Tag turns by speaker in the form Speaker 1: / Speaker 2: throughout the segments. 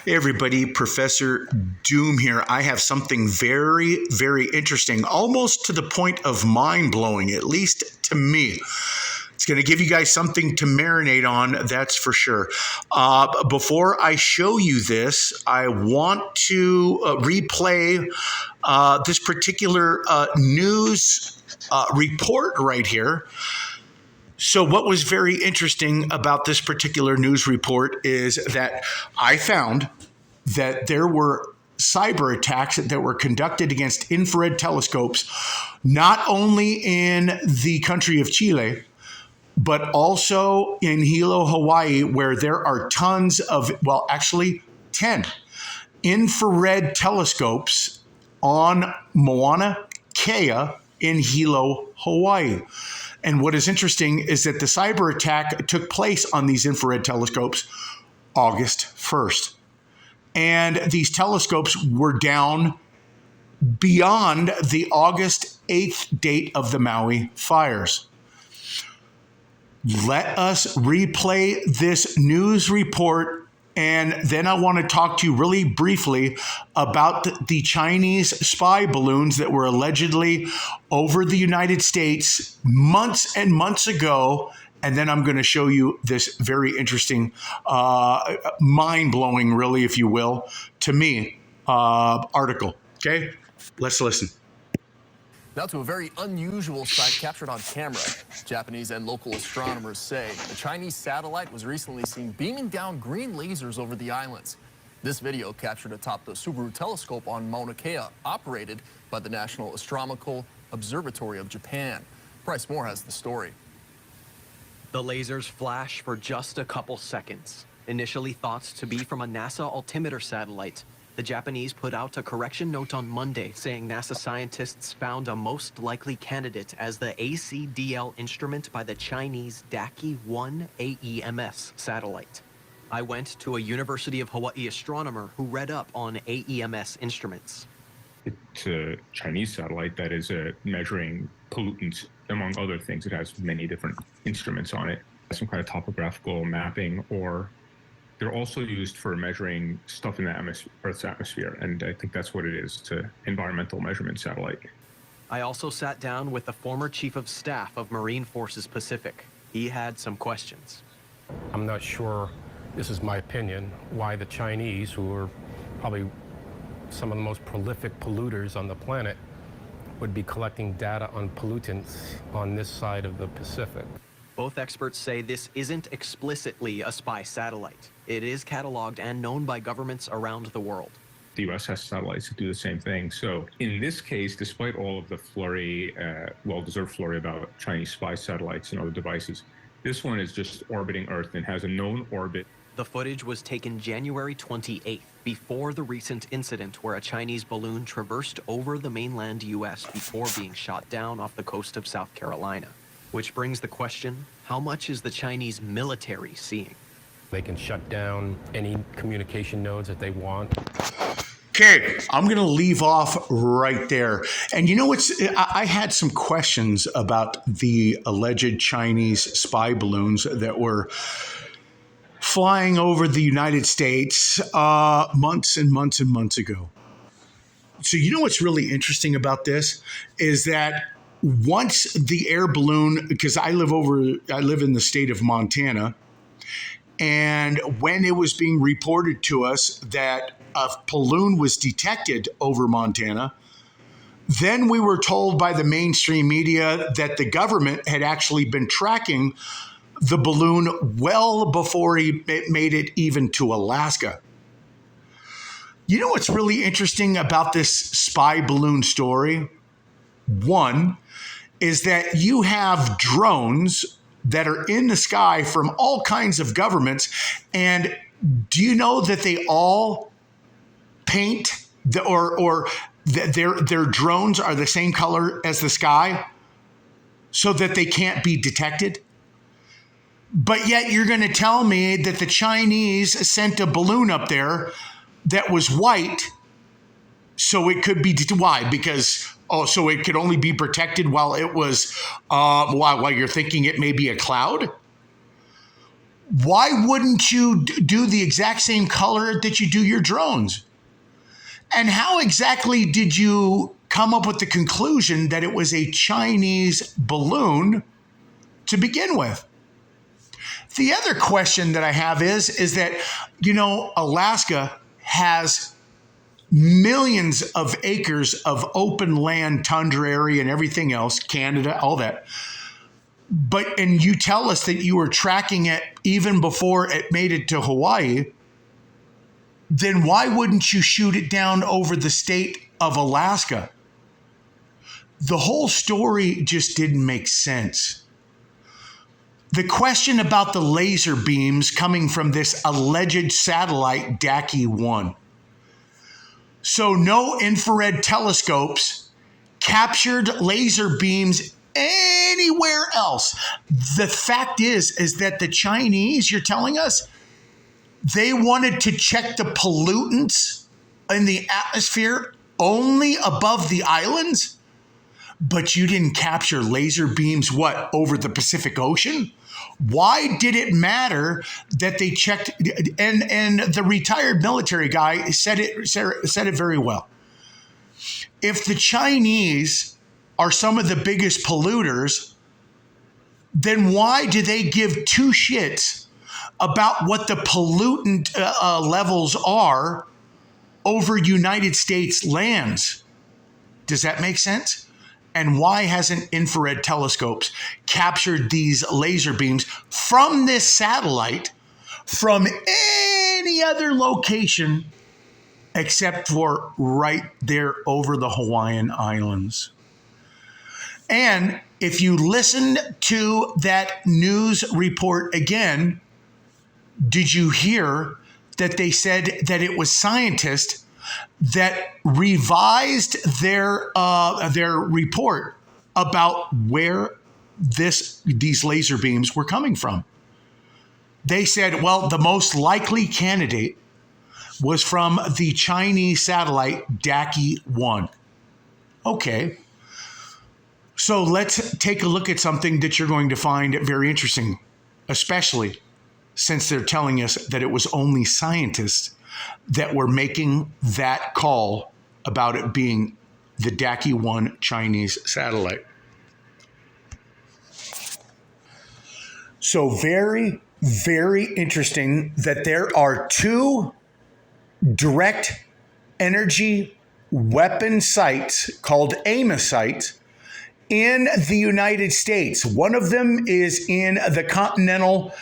Speaker 1: Hey everybody, Professor Doom here. I have something very, very interesting, almost to the point of mind-blowing, at least to me. It's going to give you guys something to marinate on, that's for sure. Before I show you this, I want to replay this particular news report right here. So what was very interesting about this particular news report is that I found that there were cyber attacks that were conducted against infrared telescopes, not only in the country of Chile, but also in Hilo, Hawaii, where there are tons of, well, actually 10 infrared telescopes on Mauna Kea in Hilo, Hawaii. And what is interesting is that the cyber attack took place on these infrared telescopes August 1st. And these telescopes were down beyond the August 8th date of the Maui fires. Let us replay this news report, and then I want to talk to you really briefly about the Chinese spy balloons that were allegedly over the United States months and months ago. And then I'm going to show you this very interesting, mind-blowing, really, if you will, to me, article. Okay, let's listen.
Speaker 2: Now to a very unusual sight captured on camera. Japanese and local astronomers say a Chinese satellite was recently seen beaming down green lasers over the islands. This video captured atop the Subaru telescope on Mauna Kea, operated by the National Astronomical Observatory of Japan. Bryce Moore has the story.
Speaker 3: The lasers flash for just a couple seconds. Initially thought to be from a NASA altimeter satellite, the Japanese put out a correction note on Monday saying NASA scientists found a most likely candidate as the ACDL instrument by the Chinese Daki-1 AEMS satellite. I went to a University of Hawaii astronomer who read up on AEMS instruments.
Speaker 4: It's a Chinese satellite that is measuring pollutants, among other things. It has many different instruments on it, some kind of topographical mapping, or they're also used for measuring stuff in the Earth's atmosphere, and I think that's what it is. It's an environmental measurement satellite.
Speaker 3: I also sat down with the former Chief of Staff of Marine Forces Pacific. He had some questions.
Speaker 5: I'm not sure, this is my opinion, why the Chinese, who are probably some of the most prolific polluters on the planet, would be collecting data on pollutants on this side of the Pacific.
Speaker 3: Both experts say this isn't explicitly a spy satellite. It is cataloged and known by governments around the world.
Speaker 4: The U.S. has satellites that do the same thing. So in this case, despite all of the flurry, well-deserved flurry about Chinese spy satellites and other devices, this one is just orbiting Earth and has a known orbit.
Speaker 3: The footage was taken January 28th, before the recent incident where a Chinese balloon traversed over the mainland U.S. before being shot down off the coast of South Carolina. Which brings the question, how much is the Chinese military seeing?
Speaker 5: They can shut down any communication nodes that they want.
Speaker 1: Okay, I'm going to leave off right there. And you know what's, I had some questions about the alleged Chinese spy balloons that were flying over the United States months and months and months ago. So you know what's really interesting about this is that once the air balloon, because I live in the state of Montana, and when it was being reported to us that a balloon was detected over Montana, then we were told by the mainstream media that the government had actually been tracking the balloon well before it made it even to Alaska. You know what's really interesting about this spy balloon story? One is that you have drones that are in the sky from all kinds of governments. And do you know that they all paint their drones are the same color as the sky so that they can't be detected? But yet you're going to tell me that the Chinese sent a balloon up there that was white so it could be, why? Because, so it could only be protected while it was, while you're thinking it may be a cloud? why wouldn't you do the exact same color that you do your drones? And how exactly did you come up with the conclusion that it was a Chinese balloon to begin with? The other question that I have is that, Alaska has millions of acres of open land, tundra area, and everything else, Canada, all that. And you tell us that you were tracking it even before it made it to Hawaii. Then why wouldn't you shoot it down over the state of Alaska? The whole story just didn't make sense. The question about the laser beams coming from this alleged satellite, Daki-1. So no infrared telescopes captured laser beams anywhere else. The fact is that the Chinese, you're telling us, they wanted to check the pollutants in the atmosphere only above the islands, but you didn't capture laser beams, over the Pacific Ocean? Why did it matter that they checked? And the retired military guy said it very well. If the Chinese are some of the biggest polluters, then why do they give two shits about what the pollutant levels are over United States lands? Does that make sense? And why hasn't infrared telescopes captured these laser beams from this satellite from any other location except for right there over the Hawaiian Islands? And if you listen to that news report again, did you hear that they said that it was scientists that revised their report about where these laser beams were coming from? They said, well, the most likely candidate was from the Chinese satellite Daki-1. Okay. So let's take a look at something that you're going to find very interesting, especially since they're telling us that it was only scientists that were making that call about it being the Daki-1 Chinese satellite. So very, very interesting that there are two direct energy weapon sites called AMOS sites in the United States. One of them is in the continental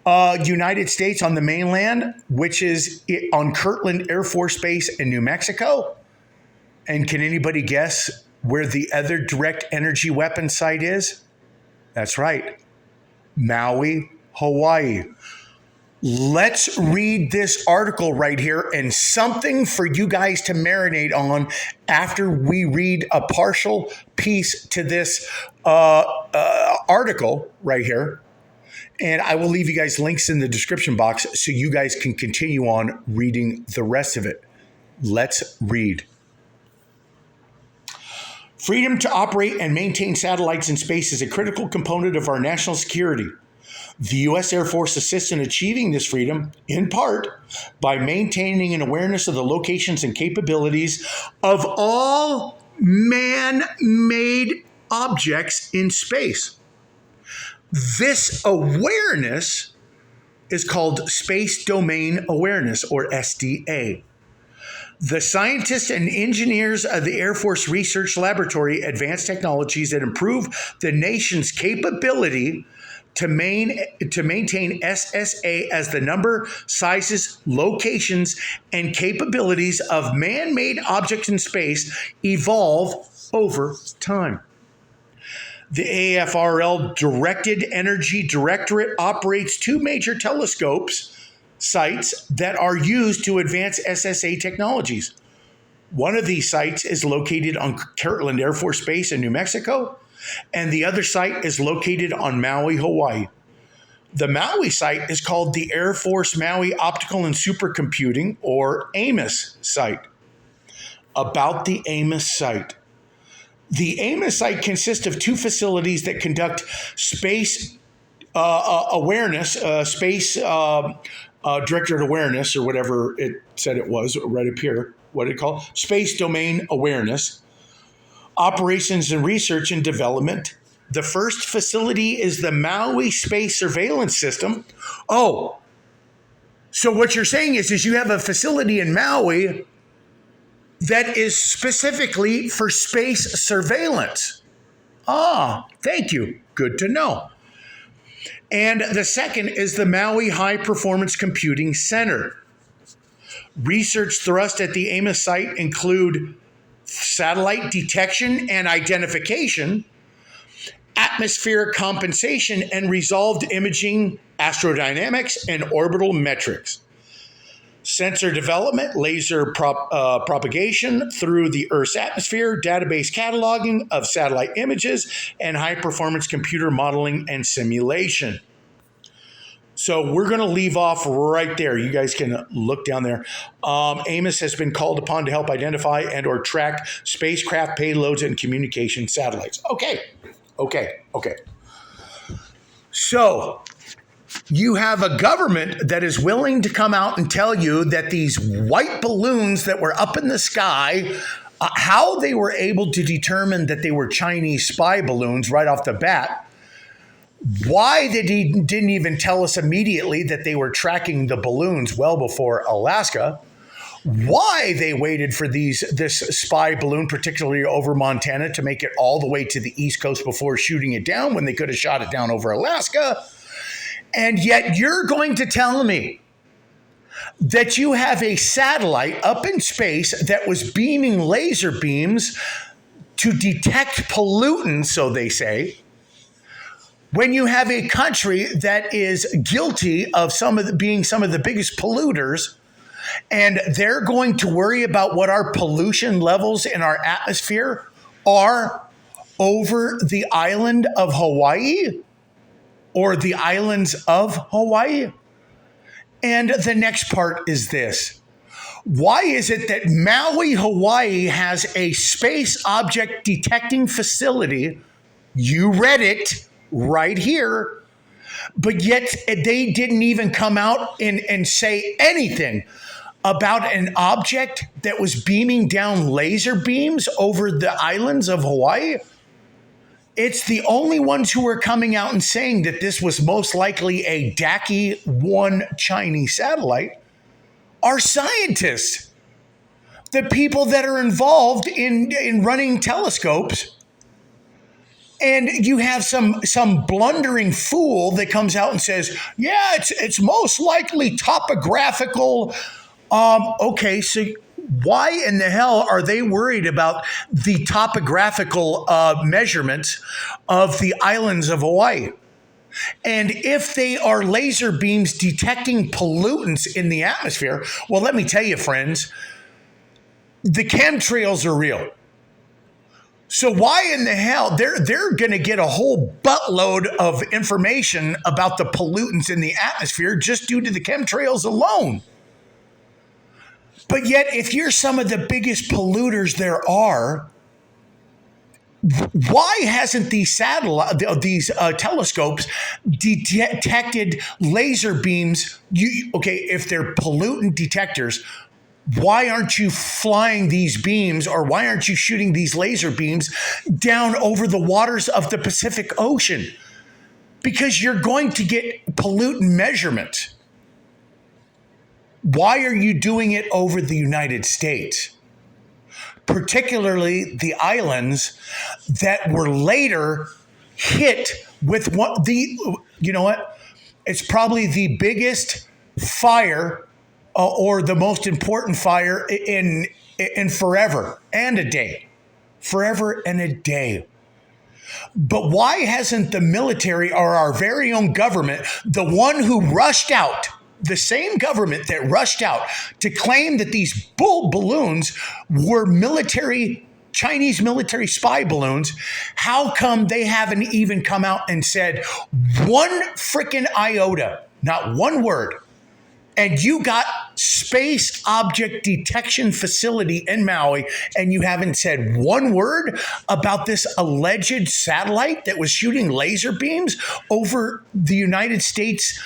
Speaker 1: United States on the mainland, which is on Kirtland Air Force Base in New Mexico. And can anybody guess where the other direct energy weapon site is? That's right, Maui, Hawaii. Let's read this article right here, and something for you guys to marinate on after we read a partial piece to this article right here. And I will leave you guys links in the description box so you guys can continue on reading the rest of it. Let's read. Freedom to operate and maintain satellites in space is a critical component of our national security. The U.S. Air Force assists in achieving this freedom, in part, by maintaining an awareness of the locations and capabilities of all man-made objects in space. This awareness is called Space Domain Awareness, or SDA. The scientists and engineers of the Air Force Research Laboratory advance technologies that improve the nation's capability to maintain SSA as the number, sizes, locations, and capabilities of man-made objects in space evolve over time. The AFRL Directed Energy Directorate operates two major telescopes sites that are used to advance SSA technologies. One of these sites is located on Kirtland Air Force Base in New Mexico, and the other site is located on Maui, Hawaii. The Maui site is called the Air Force Maui Optical and Supercomputing, or AMOS site. About the AMOS site. The AMOS site consists of two facilities that conduct space awareness, space directed awareness, or whatever it said it was, right up here. What did it call? Space domain awareness, operations and research and development. The first facility is the Maui Space Surveillance System. Oh, so what you're saying is you have a facility in Maui that is specifically for space surveillance. Ah, thank you. Good to know. And the second is the Maui High Performance Computing Center. Research thrust at the AMOS site include satellite detection and identification, atmospheric compensation and resolved imaging, astrodynamics, and orbital metrics. Sensor development, laser propagation through the Earth's atmosphere, database cataloging of satellite images, and high-performance computer modeling and simulation. So we're going to leave off right there. You guys can look down there. AMOS has been called upon to help identify and or track spacecraft payloads and communication satellites. Okay. So you have a government that is willing to come out and tell you that these white balloons that were up in the sky, how they were able to determine that they were Chinese spy balloons right off the bat, why they didn't even tell us immediately that they were tracking the balloons well before Alaska, why they waited for this spy balloon, particularly over Montana, to make it all the way to the East Coast before shooting it down when they could have shot it down over Alaska. And yet you're going to tell me that you have a satellite up in space that was beaming laser beams to detect pollutants, so they say, when you have a country that is guilty of being some of the biggest polluters, and they're going to worry about what our pollution levels in our atmosphere are over the island of Hawaii or the islands of Hawaii. And the next part is this. Why is it that Maui, Hawaii has a space object detecting facility? You read it right here. But yet they didn't even come out and say anything about an object that was beaming down laser beams over the islands of Hawaii. It's the only ones who are coming out and saying that this was most likely a Daki-1 Chinese satellite are scientists, the people that are involved in running telescopes. And you have some blundering fool that comes out and says, yeah, it's most likely topographical. Okay, so why in the hell are they worried about the topographical measurements of the islands of Hawaii? And if they are laser beams detecting pollutants in the atmosphere, well, let me tell you, friends, the chemtrails are real. So why in the hell they're going to get a whole buttload of information about the pollutants in the atmosphere just due to the chemtrails alone? But yet, if you're some of the biggest polluters there are, why hasn't these telescopes detected laser beams? If they're pollutant detectors, why aren't you flying these beams, or why aren't you shooting these laser beams down over the waters of the Pacific Ocean? Because you're going to get pollutant measurements. Why are you doing it over the United States? Particularly the islands that were later hit with it's probably the biggest fire or the most important fire in forever and a day. Forever and a day. But why hasn't the military or our very own government, the one who rushed out, the same government that rushed out to claim that these balloons were Chinese military spy balloons, how come they haven't even come out and said one freaking iota, not one word? And you got space object detection facility in Maui, and you haven't said one word about this alleged satellite that was shooting laser beams over the United States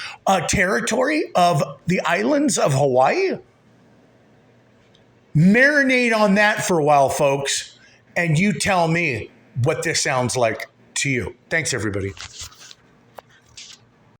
Speaker 1: territory of the islands of Hawaii? Marinate on that for a while, folks, and you tell me what this sounds like to you. Thanks, everybody.